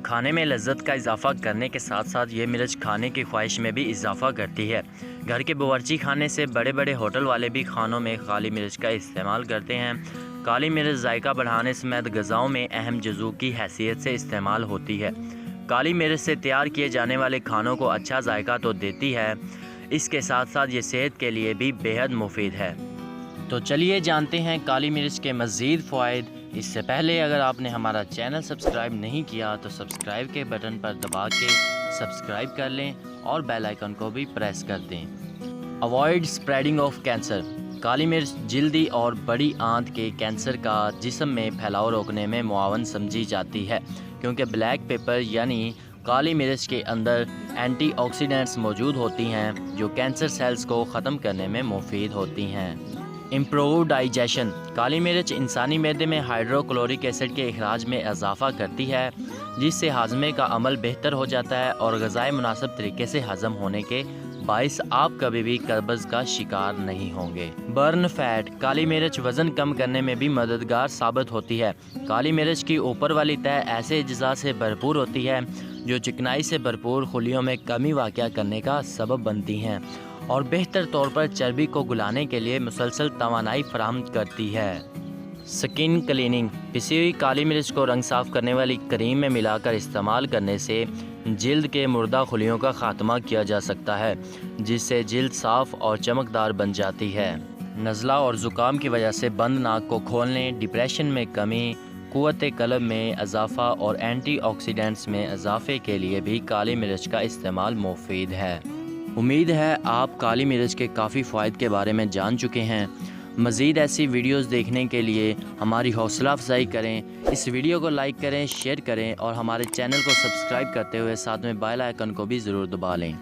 کھانے میں لذت کا اضافہ کرنے کے ساتھ ساتھ یہ مرچ کھانے کی خواہش میں بھی اضافہ کرتی ہے۔ گھر کے باورچی خانے سے بڑے بڑے ہوٹل والے بھی کھانوں میں کالی مرچ کا استعمال کرتے ہیں۔ کالی مرچ ذائقہ بڑھانے سمیت غذاؤں میں اہم جزو کی حیثیت سے استعمال ہوتی ہے۔ کالی مرچ سے تیار کیے جانے والے کھانوں کو اچھا ذائقہ تو دیتی ہے، اس کے ساتھ ساتھ یہ صحت کے لیے بھی بیحد مفید ہے۔ تو چلیے جانتے ہیں کالی مرچ کے مزید فوائد۔ اس سے پہلے اگر آپ نے ہمارا چینل سبسکرائب نہیں کیا تو سبسکرائب کے بٹن پر دبا کے سبسکرائب کر لیں اور بیل آئیکن کو بھی پریس کر دیں۔ Avoid spreading of cancer. کالی مرچ جلدی اور بڑی آنت کے کینسر کا جسم میں پھیلاؤ روکنے میں معاون سمجھی جاتی ہے، کیونکہ بلیک پیپر یعنی کالی مرچ کے اندر اینٹی آکسیڈنٹس موجود ہوتی ہیں جو کینسر سیلز کو ختم کرنے میں مفید ہوتی ہیں۔ Improve digestion. کالی مرچ انسانی معدے میں ہائیڈروکلورک ایسڈ کے اخراج میں اضافہ کرتی ہے، جس سے ہاضمے کا عمل بہتر ہو جاتا ہے اور غذائیں مناسب طریقے سے ہضم ہونے کے باعث آپ کبھی بھی قبض کا شکار نہیں ہوں گے۔ Burn fat. کالی مرچ وزن کم کرنے میں بھی مددگار ثابت ہوتی ہے۔ کالی مرچ کی اوپر والی تہہ ایسے اجزاء سے بھرپور ہوتی ہے جو چکنائی سے بھرپور خلیوں میں کمی واقع کرنے کا سبب بنتی ہیں اور بہتر طور پر چربی کو گلانے کے لیے مسلسل توانائی فراہم کرتی ہے۔ سکن کلیننگ۔ پسی ہوئی کالی مرچ کو رنگ صاف کرنے والی کریم میں ملا کر استعمال کرنے سے جلد کے مردہ خلیوں کا خاتمہ کیا جا سکتا ہے، جس سے جلد صاف اور چمکدار بن جاتی ہے۔ نزلہ اور زکام کی وجہ سے بند ناک کو کھولنے، ڈپریشن میں کمی، قوت قلب میں اضافہ اور اینٹی آکسیڈنٹس میں اضافے کے لیے بھی کالی مرچ کا استعمال مفید ہے۔ امید ہے آپ کالی مرچ کے کافی فوائد کے بارے میں جان چکے ہیں۔ مزید ایسی ویڈیوز دیکھنے کے لیے ہماری حوصلہ افزائی کریں، اس ویڈیو کو لائک کریں، شیئر کریں اور ہمارے چینل کو سبسکرائب کرتے ہوئے ساتھ میں بیل آئیکن کو بھی ضرور دبا لیں۔